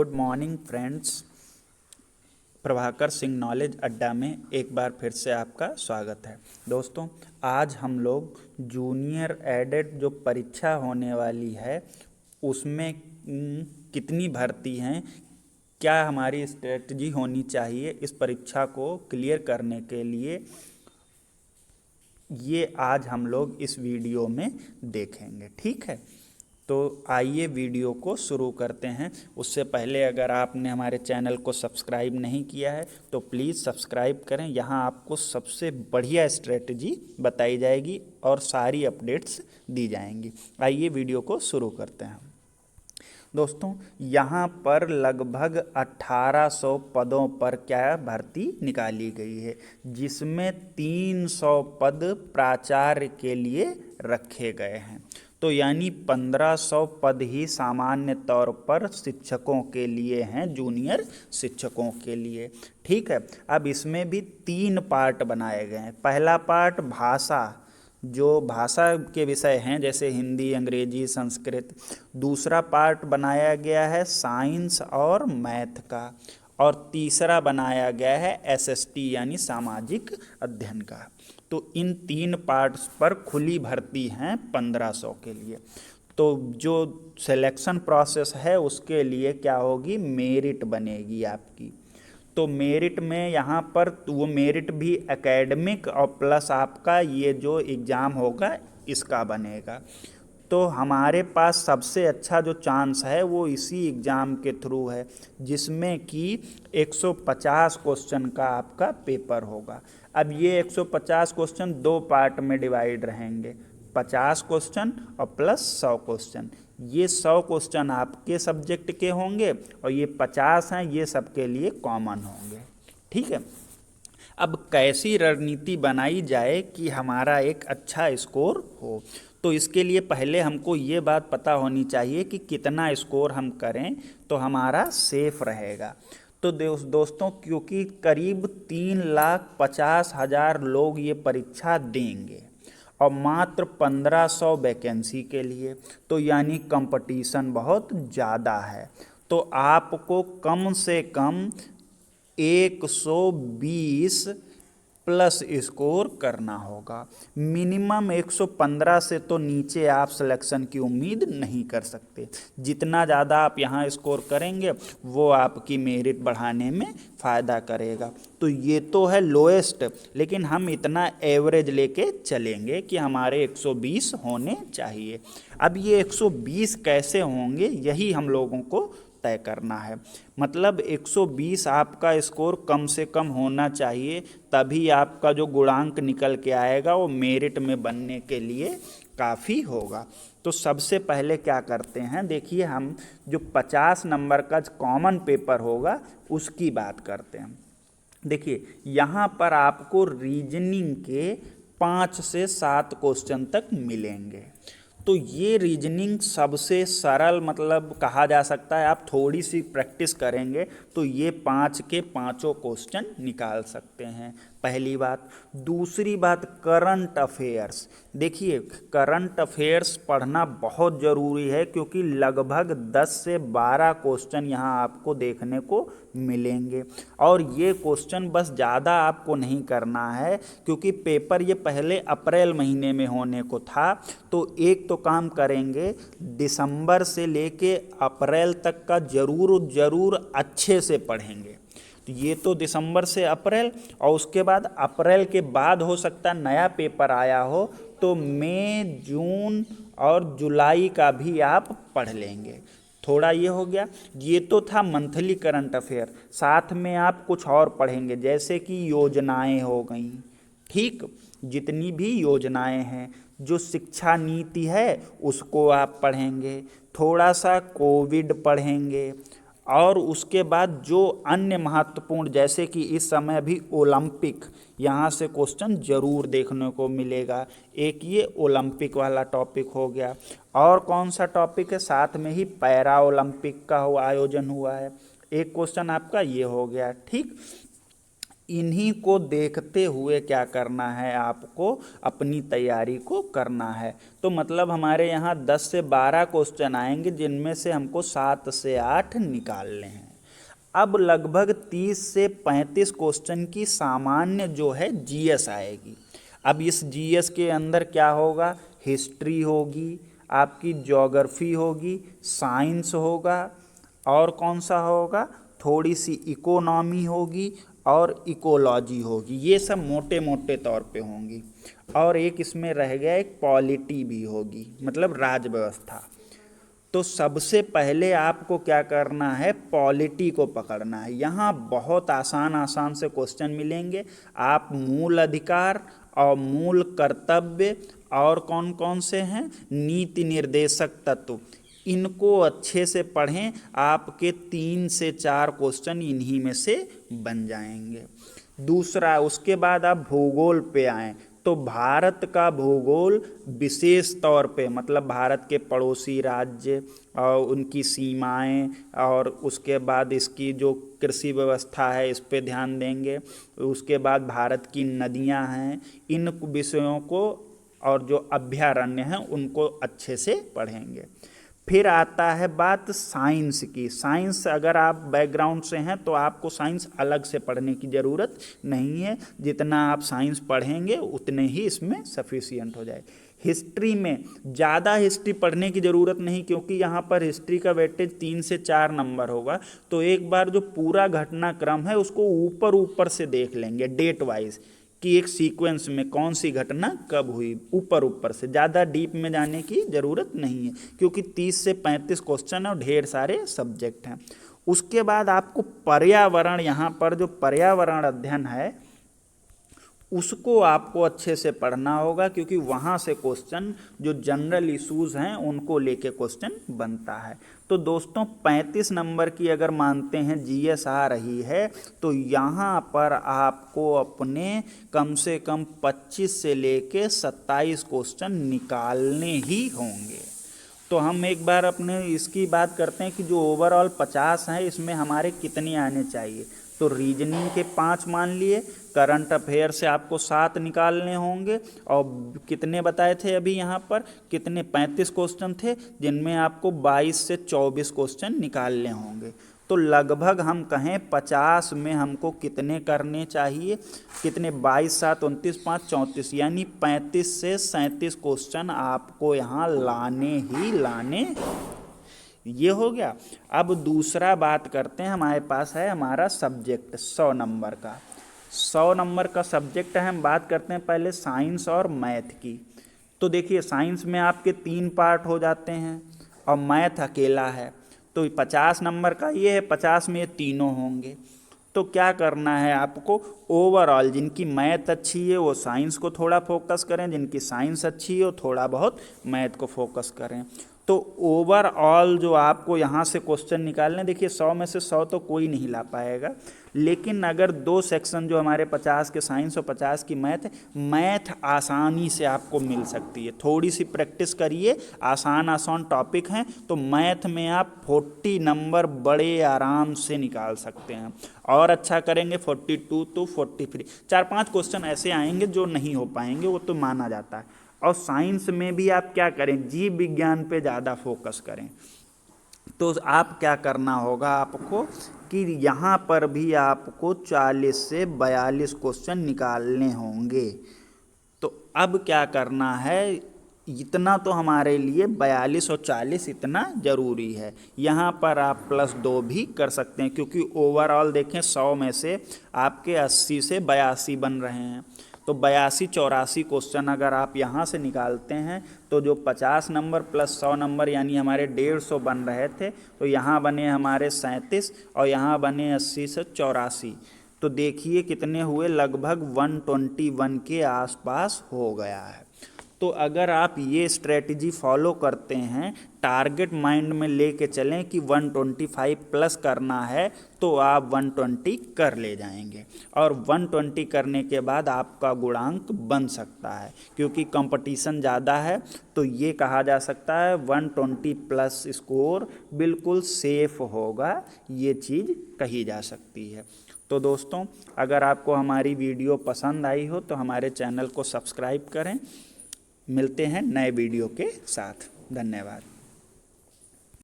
Good morning friends. Prabhakar Singh knowledge अड्डा में एक बार फिर से आपका स्वागत है। दोस्तों, आज हम लोग जूनियर एडेड जो परीक्षा होने वाली है उसमें कितनी भर्ती हैं, क्या हमारी स्ट्रेटजी होनी चाहिए इस परीक्षा को क्लियर करने के लिए, ये आज हम लोग इस वीडियो में देखेंगे। ठीक है, तो आइए वीडियो को शुरू करते हैं। उससे पहले अगर आपने हमारे चैनल को सब्सक्राइब नहीं किया है तो प्लीज़ सब्सक्राइब करें। यहाँ आपको सबसे बढ़िया स्ट्रेटजी बताई जाएगी और सारी अपडेट्स दी जाएंगी। आइए वीडियो को शुरू करते हैं। दोस्तों, यहाँ पर लगभग 1800 पदों पर क्या भर्ती निकाली गई है, जिसमें 300 पद प्राचार्य के लिए रखे गए हैं। तो यानी 1500 पद ही सामान्य तौर पर शिक्षकों के लिए हैं, जूनियर शिक्षकों के लिए। ठीक है, अब इसमें भी 3 पार्ट बनाए गए हैं। पहला पार्ट भाषा, जो भाषा के विषय हैं जैसे हिंदी, अंग्रेजी, संस्कृत। दूसरा पार्ट बनाया गया है साइंस और मैथ का, और तीसरा बनाया गया है एसएसटी यानी सामाजिक अध्ययन का। तो इन 3 पार्ट्स पर खुली भर्ती हैं 1500 के लिए। तो जो सिलेक्शन प्रोसेस है उसके लिए क्या होगी, मेरिट बनेगी आपकी। तो मेरिट में यहाँ पर वो मेरिट भी एकेडमिक और प्लस आपका ये जो एग्ज़ाम होगा इसका बनेगा। तो हमारे पास सबसे अच्छा जो चांस है वो इसी एग्ज़ाम के थ्रू है, जिसमें कि 150 क्वेश्चन का आपका पेपर होगा। अब ये 150 क्वेश्चन 2 पार्ट में डिवाइड रहेंगे, 50 क्वेश्चन और प्लस 100 क्वेश्चन। ये 100 क्वेश्चन आपके सब्जेक्ट के होंगे और ये 50 हैं, ये सबके लिए कॉमन होंगे। ठीक है, अब कैसी रणनीति बनाई जाए कि हमारा एक अच्छा स्कोर हो, तो इसके लिए पहले हमको ये बात पता होनी चाहिए कि कितना स्कोर हम करें तो हमारा सेफ रहेगा। तो दोस्तों, क्योंकि करीब 3,50,000 लोग ये परीक्षा देंगे और मात्र 1500 वैकेंसी के लिए, तो यानी कंपटीशन बहुत ज़्यादा है। तो आपको कम से कम 120 प्लस स्कोर करना होगा। मिनिमम 115 से तो नीचे आप सिलेक्शन की उम्मीद नहीं कर सकते। जितना ज़्यादा आप यहाँ स्कोर करेंगे वो आपकी मेरिट बढ़ाने में फ़ायदा करेगा। तो ये तो है लोएस्ट, लेकिन हम इतना एवरेज लेके चलेंगे कि हमारे 120 होने चाहिए। अब ये 120 कैसे होंगे यही हम लोगों को तय करना है। मतलब 120 आपका स्कोर कम से कम होना चाहिए, तभी आपका जो गुणांक निकल के आएगा वो मेरिट में बनने के लिए काफ़ी होगा। तो सबसे पहले क्या करते हैं, देखिए हम जो 50 नंबर का कॉमन पेपर होगा उसकी बात करते हैं। देखिए यहाँ पर आपको रीजनिंग के 5 से 7 क्वेश्चन तक मिलेंगे। तो ये रीजनिंग सबसे सरल मतलब कहा जा सकता है, आप थोड़ी सी प्रैक्टिस करेंगे तो ये 5 के 5 क्वेश्चन निकाल सकते हैं, पहली बात। दूसरी बात, करंट अफेयर्स। देखिए करंट अफेयर्स पढ़ना बहुत ज़रूरी है, क्योंकि लगभग 10 से 12 क्वेश्चन यहाँ आपको देखने को मिलेंगे। और ये क्वेश्चन बस ज़्यादा आपको नहीं करना है, क्योंकि पेपर ये पहले अप्रैल महीने में होने को था। तो एक तो काम करेंगे, दिसंबर से लेके अप्रैल तक का ज़रूर अच्छे से पढ़ेंगे। तो ये तो दिसंबर से अप्रैल, और उसके बाद अप्रैल के बाद हो सकता है नया पेपर आया हो तो मई, जून और जुलाई का भी आप पढ़ लेंगे। थोड़ा ये हो गया, ये तो था मंथली करंट अफेयर। साथ में आप कुछ और पढ़ेंगे, जैसे कि योजनाएं हो गई। ठीक, जितनी भी योजनाएं हैं, जो शिक्षा नीति है उसको आप पढ़ेंगे, थोड़ा सा कोविड पढ़ेंगे, और उसके बाद जो अन्य महत्वपूर्ण, जैसे कि इस समय अभी ओलंपिक, यहाँ से क्वेश्चन जरूर देखने को मिलेगा। एक ये ओलंपिक वाला टॉपिक हो गया। और कौन सा टॉपिक है, साथ में ही पैरा ओलंपिक का आयोजन हुआ है, एक क्वेश्चन आपका ये हो गया। ठीक, इन्हीं को देखते हुए क्या करना है, आपको अपनी तैयारी को करना है। तो मतलब हमारे यहाँ 10 से 12 क्वेश्चन आएंगे, जिनमें से हमको 7 से 8 निकालने हैं। अब लगभग 30 से 35 क्वेश्चन की सामान्य जो है जीएस आएगी। अब इस जीएस के अंदर क्या होगा, हिस्ट्री होगी, आपकी ज्योग्राफी होगी, साइंस होगा, और कौन सा होगा, थोड़ी सी इकोनॉमी होगी और इकोलॉजी होगी। ये सब मोटे मोटे तौर पे होंगी। और एक इसमें रह गया, एक पॉलिटी भी होगी, मतलब राज व्यवस्था। तो सबसे पहले आपको क्या करना है, पॉलिटी को पकड़ना है। यहाँ बहुत आसान आसान से क्वेश्चन मिलेंगे। आप मूल अधिकार और मूल कर्तव्य और कौन कौन से हैं, नीति निर्देशक तत्व, इनको अच्छे से पढ़ें। आपके 3 से 4 क्वेश्चन इन्हीं में से बन जाएंगे। दूसरा, उसके बाद आप भूगोल पे आएँ तो भारत का भूगोल विशेष तौर पे, मतलब भारत के पड़ोसी राज्य और उनकी सीमाएं, और उसके बाद इसकी जो कृषि व्यवस्था है इस पे ध्यान देंगे। उसके बाद भारत की नदियां हैं, इन विषयों को और जो अभयारण्य हैं उनको अच्छे से पढ़ेंगे। फिर आता है बात साइंस की। साइंस अगर आप बैकग्राउंड से हैं तो आपको साइंस अलग से पढ़ने की ज़रूरत नहीं है, जितना आप साइंस पढ़ेंगे उतने ही इसमें सफिशियंट हो जाए। हिस्ट्री में ज़्यादा हिस्ट्री पढ़ने की ज़रूरत नहीं, क्योंकि यहाँ पर हिस्ट्री का वेटेज 3 से 4 नंबर होगा। तो एक बार जो पूरा घटनाक्रम है उसको ऊपर ऊपर से देख लेंगे, डेट वाइज, कि एक सीक्वेंस में कौन सी घटना कब हुई, ऊपर ऊपर से। ज़्यादा डीप में जाने की ज़रूरत नहीं है, क्योंकि 30 से 35 क्वेश्चन और ढेर सारे सब्जेक्ट हैं। उसके बाद आपको पर्यावरण, यहाँ पर जो पर्यावरण अध्ययन है उसको आपको अच्छे से पढ़ना होगा, क्योंकि वहाँ से क्वेश्चन जो जनरल इश्यूज़ हैं उनको लेके क्वेश्चन बनता है। तो दोस्तों 35 नंबर की अगर मानते हैं जीएस आ रही है, तो यहाँ पर आपको अपने कम से कम 25 से लेके 27 क्वेश्चन निकालने ही होंगे। तो हम एक बार अपने इसकी बात करते हैं कि जो ओवरऑल 50 हैं इसमें हमारे कितने आने चाहिए। तो रीजनिंग के 5 मान लिए, करंट अफेयर से आपको 7 निकालने होंगे, और कितने बताए थे अभी यहाँ पर, कितने 35 क्वेश्चन थे, जिनमें आपको 22 से 24 क्वेश्चन निकालने होंगे। तो लगभग हम कहें 50 में हमको कितने करने चाहिए, कितने, 22 7 29 5 34, यानी 35 से 37 क्वेश्चन आपको यहाँ लाने ही लाने। ये हो गया। अब दूसरा बात करते हैं, हमारे पास है हमारा सब्जेक्ट 100 नंबर का। 100 नंबर का सब्जेक्ट है। हम बात करते हैं पहले साइंस और मैथ की। तो देखिए साइंस में आपके 3 पार्ट हो जाते हैं और मैथ अकेला है। तो 50 नंबर का ये है, 50 में ये तीनों होंगे। तो क्या करना है आपको, ओवरऑल जिनकी मैथ अच्छी है वो साइंस को थोड़ा फोकस करें, जिनकी साइंस अच्छी है वो थोड़ा बहुत मैथ को फोकस करें। तो ओवरऑल जो आपको यहाँ से क्वेश्चन निकालने, देखिए 100 में से 100 तो कोई नहीं ला पाएगा, लेकिन अगर 2 सेक्शन जो हमारे 50 के साइंस और 50 की मैथ है, मैथ आसानी से आपको मिल सकती है। थोड़ी सी प्रैक्टिस करिए, आसान आसान टॉपिक हैं, तो मैथ में आप 40 नंबर बड़े आराम से निकाल सकते हैं। और अच्छा करेंगे 42 to 43, 4-5 क्वेश्चन ऐसे आएंगे जो नहीं हो पाएंगे, वो तो माना जाता है। और साइंस में भी आप क्या करें, जीव विज्ञान पे ज़्यादा फोकस करें। तो आप क्या करना होगा आपको कि यहाँ पर भी आपको 40 से 42 क्वेश्चन निकालने होंगे। तो अब क्या करना है, इतना तो हमारे लिए 42 और 40 इतना ज़रूरी है। यहाँ पर आप +2 भी कर सकते हैं, क्योंकि ओवरऑल देखें 100 में से आपके 80 से 82 बन रहे हैं। तो 82-84 क्वेश्चन अगर आप यहाँ से निकालते हैं, तो जो 50 नंबर + 100 नंबर यानी हमारे 150 बन रहे थे, तो यहाँ बने हमारे 37 और यहाँ बने 80 से 84। तो देखिए कितने हुए, लगभग 121 के आसपास हो गया है। तो अगर आप ये स्ट्रेटजी फॉलो करते हैं, टारगेट माइंड में लेके चलें कि 125 प्लस करना है, तो आप 120 कर ले जाएंगे। और 120 करने के बाद आपका गुणांक बन सकता है, क्योंकि कंपटीशन ज़्यादा है। तो ये कहा जा सकता है 120 प्लस स्कोर बिल्कुल सेफ होगा, ये चीज़ कही जा सकती है। तो दोस्तों, अगर आपको हमारी वीडियो पसंद आई हो तो हमारे चैनल को सब्सक्राइब करें। मिलते हैं नए वीडियो के साथ। धन्यवाद।